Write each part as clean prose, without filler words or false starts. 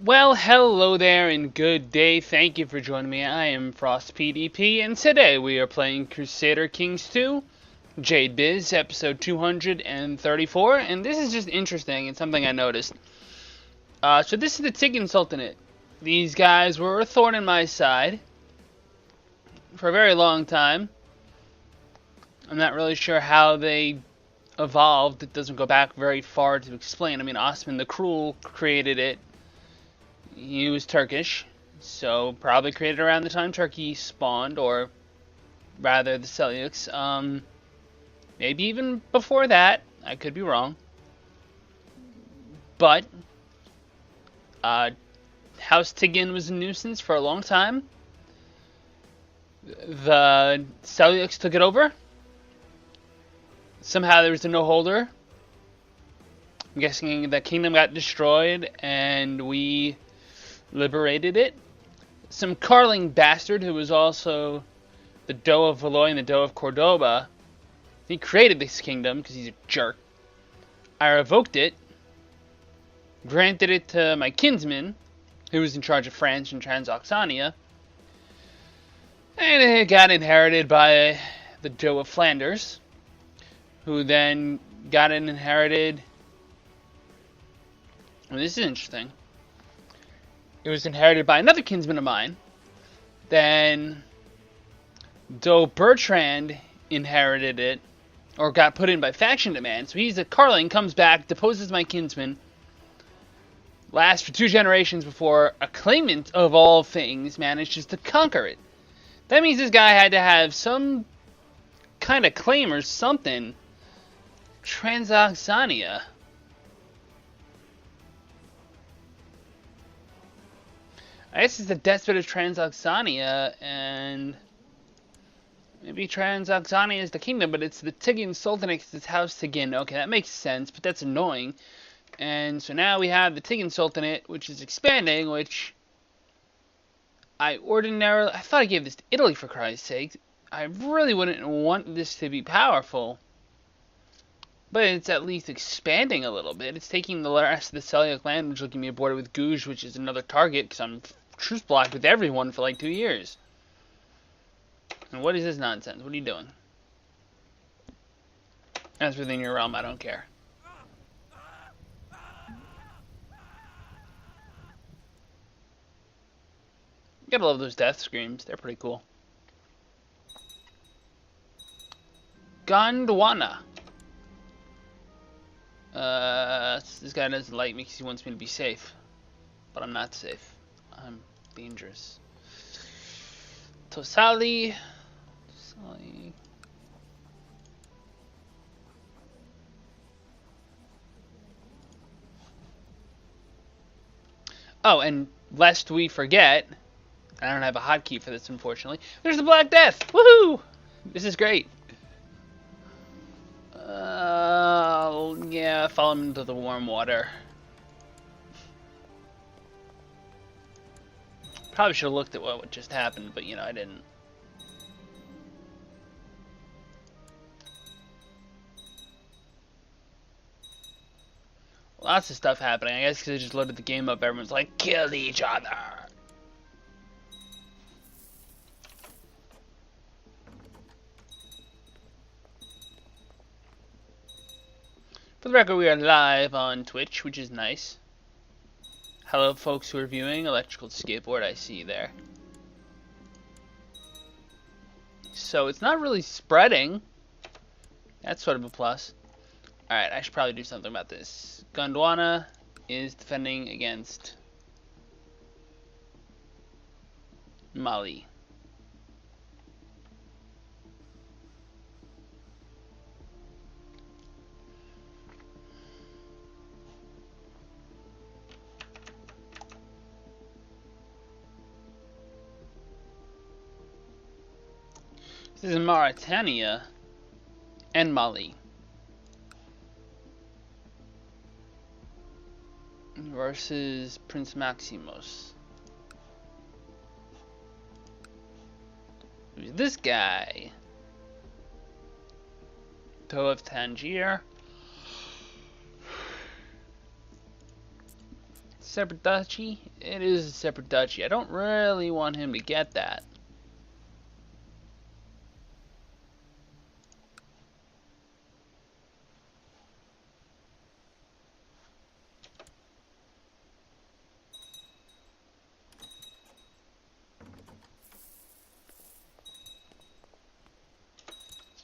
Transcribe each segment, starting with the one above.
Well, hello there and good day. Thank you for joining me. I am Frost PDP, and today we are playing Crusader Kings 2, Jade Biz, episode 234, and this is just interesting. It's something I noticed. So this is the Tiggan Sultanate. These guys were a thorn in my side for a very long time. I'm not really sure how they evolved. It doesn't go back very far to explain. I mean, Osman the Cruel created it. He was Turkish, so probably created around the time Turkey spawned, or rather the Seljuks. Maybe even before that. I could be wrong. But House Tiggan was a nuisance for a long time. The Seljuks took it over. Somehow there was a no-holder. I'm guessing the kingdom got destroyed, and we liberated it. Some Carling bastard who was also the Doe of Valois and the Doe of Cordoba. He created this kingdom because he's a jerk. I revoked it, granted it to my kinsman, who was in charge of France and Transoxania, and it got inherited by the Doe of Flanders, who then got it inherited. Well, this is interesting. It was inherited by another kinsman of mine. Then Doe Bertrand inherited it, or got put in by faction demand. So he's a Carling, comes back, deposes my kinsman, lasts for 2 generations before a claimant of all things manages to conquer it. That means this guy had to have some kind of claim or something. Transoxania. I guess it's the despot of Transoxania, and maybe Transoxania is the kingdom, but it's the Tiggan Sultanate, it's House Tiggan. Okay, that makes sense, but that's annoying. And so now we have the Tiggan Sultanate, which is expanding, which I thought I gave this to Italy, for Christ's sake. I really wouldn't want this to be powerful. But it's at least expanding a little bit. It's taking the rest of the Seljuk land, which will give me a border with Guj, which is another target, because I'm truce blocked with everyone for like 2 years. And what is this nonsense? What are you doing? That's within your realm, I don't care. Gotta love those death screams, they're pretty cool. Gondwana. This guy doesn't like me because he wants me to be safe. But I'm not safe. I'm dangerous. Tosali. Oh, and lest we forget, I don't have a hotkey for this, unfortunately. There's the Black Death! Woohoo! This is great. Yeah, follow him into the warm water. Probably should have looked at what just happened, but, you know, I didn't. Lots of stuff happening. I guess because I just loaded the game up, everyone's like, kill each other! For the record, we are live on Twitch, which is nice. Hello, folks who are viewing. Electrical Skateboard, I see you there. So, it's not really spreading. That's sort of a plus. Alright, I should probably do something about this. Gondwana is defending against Mali. This is Mauritania and Mali versus Prince Maximus. Who's this guy? Toe of Tangier. Separate duchy? It is a separate duchy. I don't really want him to get that.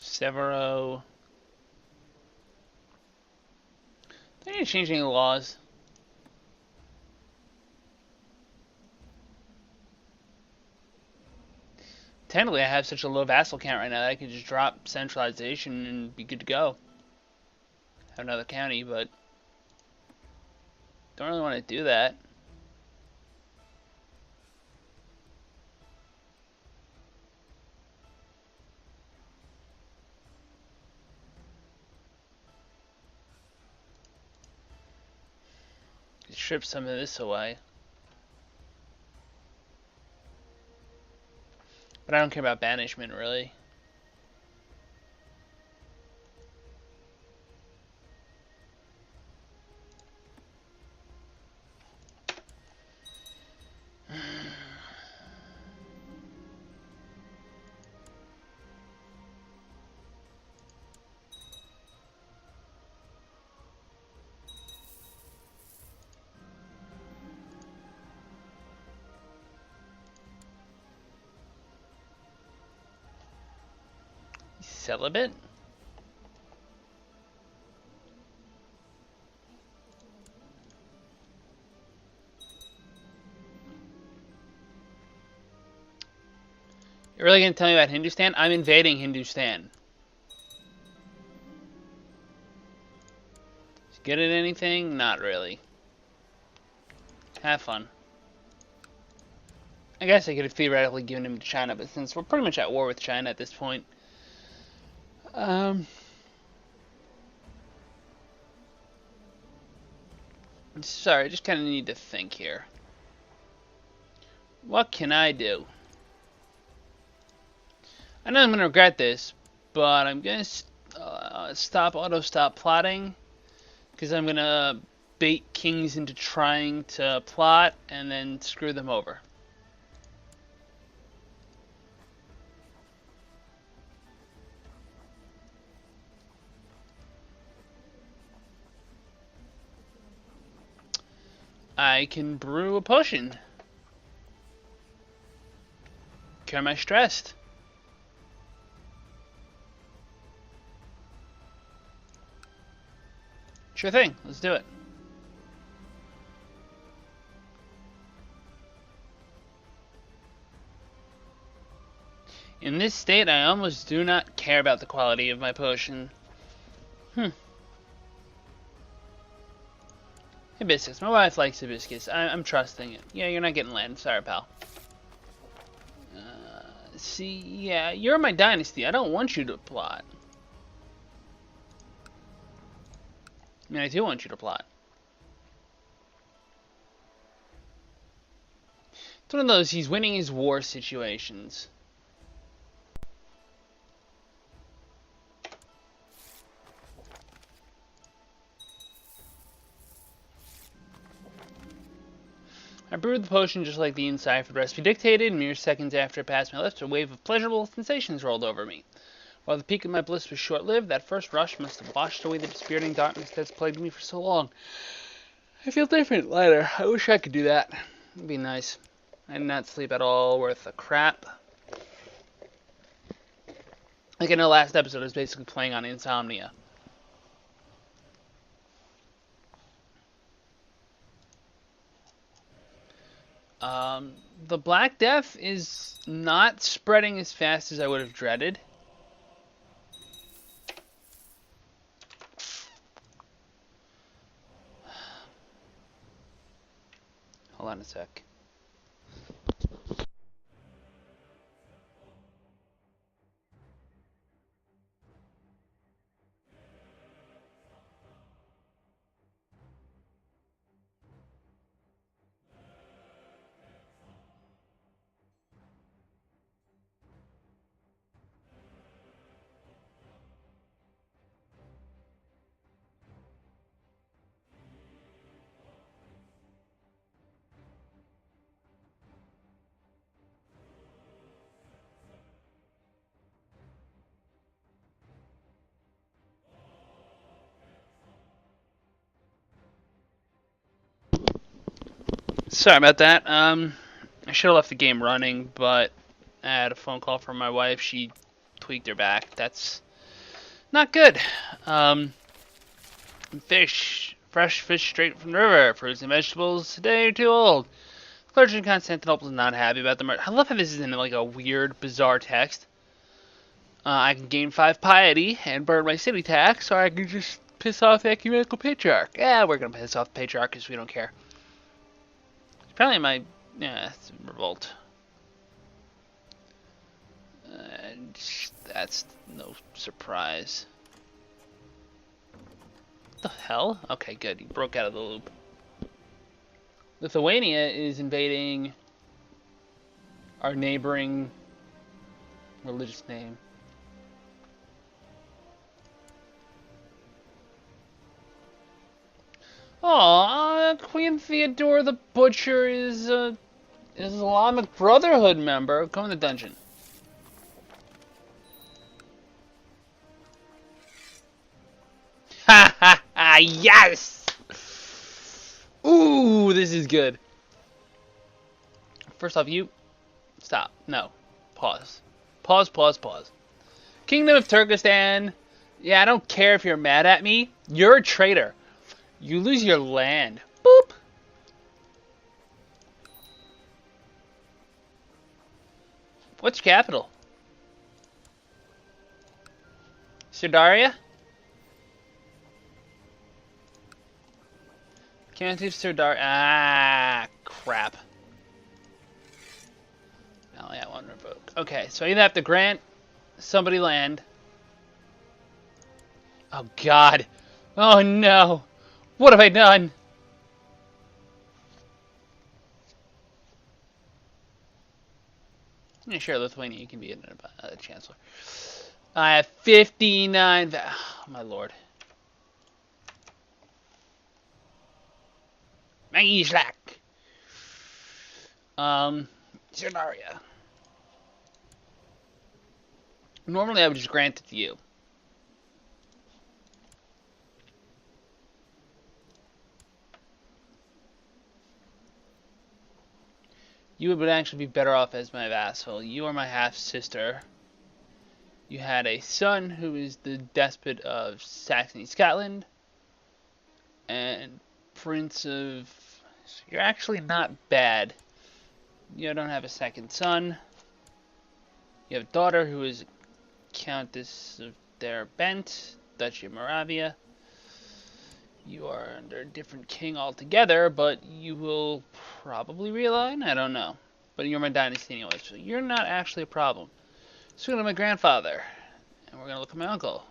Severo. They need to change any laws. Technically, I have such a low vassal count right now that I could just drop centralization and be good to go. Have another county, but don't really want to do that. Strip some of this away. But I don't care about banishment, really. Celibate? You're really gonna tell me about Hindustan? I'm invading Hindustan. Is good at anything? Not really. Have fun. I guess I could have theoretically given him to China, but since we're pretty much at war with China at this point, sorry, I just kind of need to think here. What can I do? I know I'm going to regret this, but I'm going to stop plotting, because I'm going to bait kings into trying to plot and then screw them over. I can brew a potion. Cure my stress. Sure thing, let's do it. In this state, I almost do not care about the quality of my potion. Hibiscus. My wife likes hibiscus. I'm trusting it. Yeah, you're not getting land. Sorry, pal. See, yeah, you're my dynasty. I don't want you to plot. I mean, I do want you to plot. It's one of those, he's winning his war situations. I brewed the potion just like the enciphered recipe dictated. Mere seconds after it passed my lips, a wave of pleasurable sensations rolled over me. While the peak of my bliss was short-lived, that first rush must have washed away the dispiriting darkness that's plagued me for so long. I feel different, lighter. I wish I could do that. It'd be nice. I did not sleep at all worth a crap. Like I know last episode I was basically playing on insomnia. The Black Death is not spreading as fast as I would have dreaded. Hold on a sec. Sorry about that. I should have left the game running, but I had a phone call from my wife. She tweaked her back. That's not good. Fish. Fresh fish straight from the river. Fruits and vegetables today are too old. Clergy in Constantinople is not happy about the murder. I love how this is in like a weird, bizarre text. I can gain 5 piety and burn my city tax, or I can just piss off the ecumenical patriarch. Yeah, we're gonna piss off the patriarch because we don't care. Apparently yeah, it's a revolt. That's no surprise. What the hell? Okay, good. He broke out of the loop. Lithuania is invading our neighboring religious name. Aw, Queen Theodore the Butcher is a Islamic Brotherhood member. Come in the dungeon. Ha ha ha! Yes! Ooh, this is good. First off, you stop. No, pause. Pause. Kingdom of Turkestan. Yeah, I don't care if you're mad at me. You're a traitor. You lose your land. Boop. What's your capital? Sardaria? Can't do Sardaria. Ah, crap. Oh, yeah, one revoke. Okay, so I either have to grant somebody land. Oh, God. Oh, no. What have I done? Yeah, sure, Lithuania, you can be a chancellor. I have 59. Oh, my lord. Magizlak. Sardaria. Normally, I would just grant it to you. You would actually be better off as my vassal. You are my half-sister. You had a son who is the despot of Saxony, Scotland. And Prince of... So you're actually not bad. You don't have a second son. You have a daughter who is Countess of Derbent, Duchy of Moravia. You are under a different king altogether, but you will probably realign? I don't know. But you're my dynasty anyway, so you're not actually a problem. So we're going to my grandfather, and we're going to look at my uncle.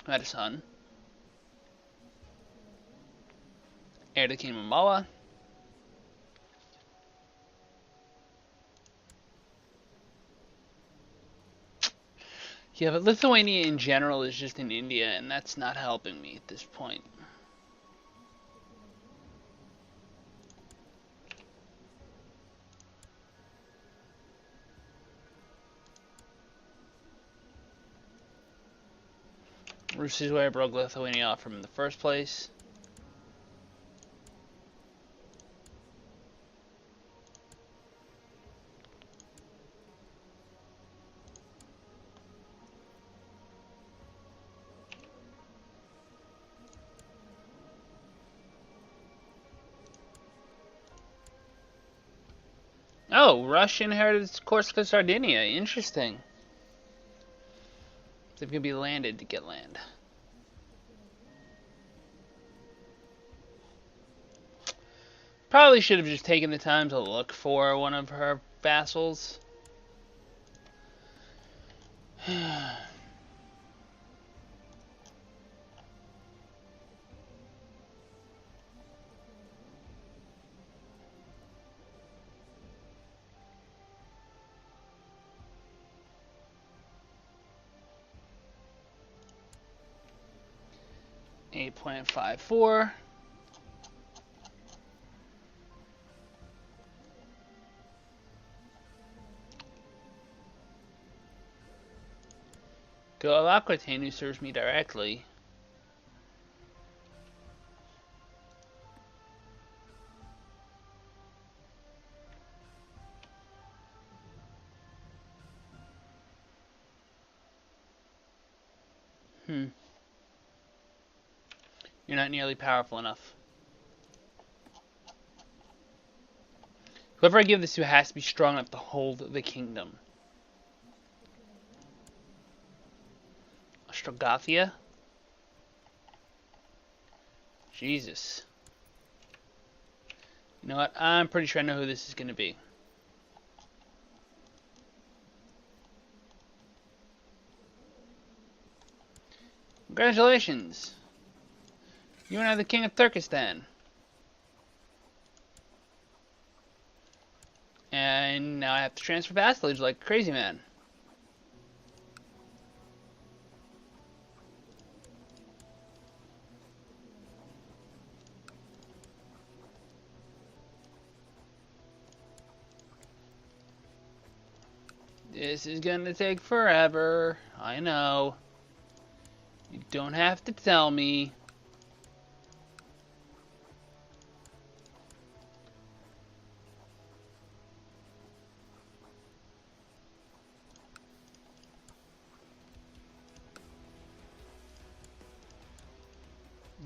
I had a son. Heir to the Kingdom of Mawa. Yeah, but Lithuania in general is just in India, and that's not helping me at this point. This is where I broke Lithuania off from in the first place. Oh, Russia inherited Corsica, Sardinia. Interesting. They're going to be landed to get land. Probably should have just taken the time to look for one of her vassals. 8.54. Go Aquitaine, who serves me directly. You're not nearly powerful enough. Whoever I give this to has to be strong enough to hold the kingdom. Ostrogothia? Jesus. You know what? I'm pretty sure I know who this is going to be. Congratulations! You are now the king of Turkestan. And now I have to transfer vassalage like a crazy man. This is gonna take forever. I know. You don't have to tell me.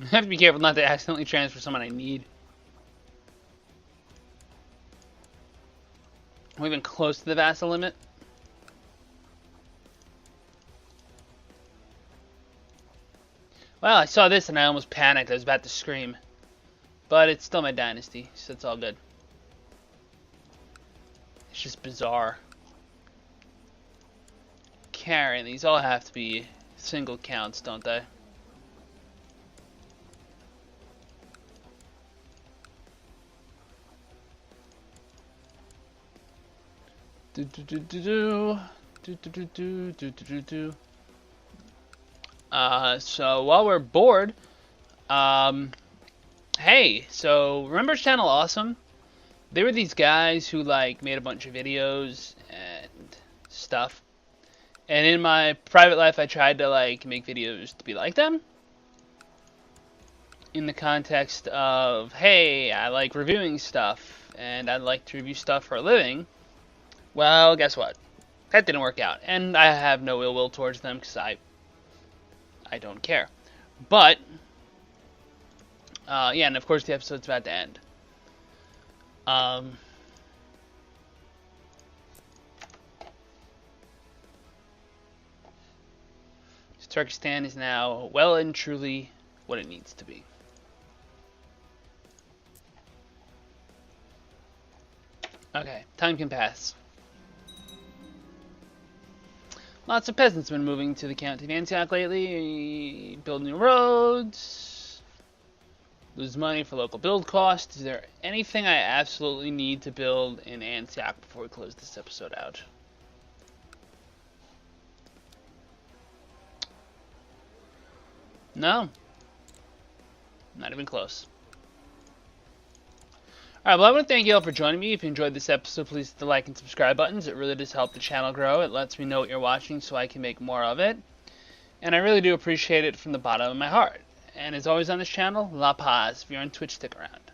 I have to be careful not to accidentally transfer someone I need. We've been close to the vassal limit. Well, I saw this and I almost panicked. I was about to scream. But it's still my dynasty, so it's all good. It's just bizarre. Carrying these all have to be single counts, don't they? So while we're bored, hey, so remember Channel Awesome? They were these guys who like made a bunch of videos and stuff. And in my private life, I tried to like make videos to be like them. In the context of, hey, I like reviewing stuff and I'd like to review stuff for a living. Well, guess what? That didn't work out, and I have no ill will towards them because I don't care. But yeah, and of course the episode's about to end. Turkestan is now well and truly what it needs to be. Okay, time can pass. Lots of peasants have been moving to the county of Antioch lately. Build new roads. Lose money for local build costs. Is there anything I absolutely need to build in Antioch before we close this episode out? No. Not even close. Alright, well I want to thank you all for joining me. If you enjoyed this episode, please hit the like and subscribe buttons. It really does help the channel grow. It lets me know what you're watching so I can make more of it. And I really do appreciate it from the bottom of my heart. And as always on this channel, La Paz. If you're on Twitch, stick around.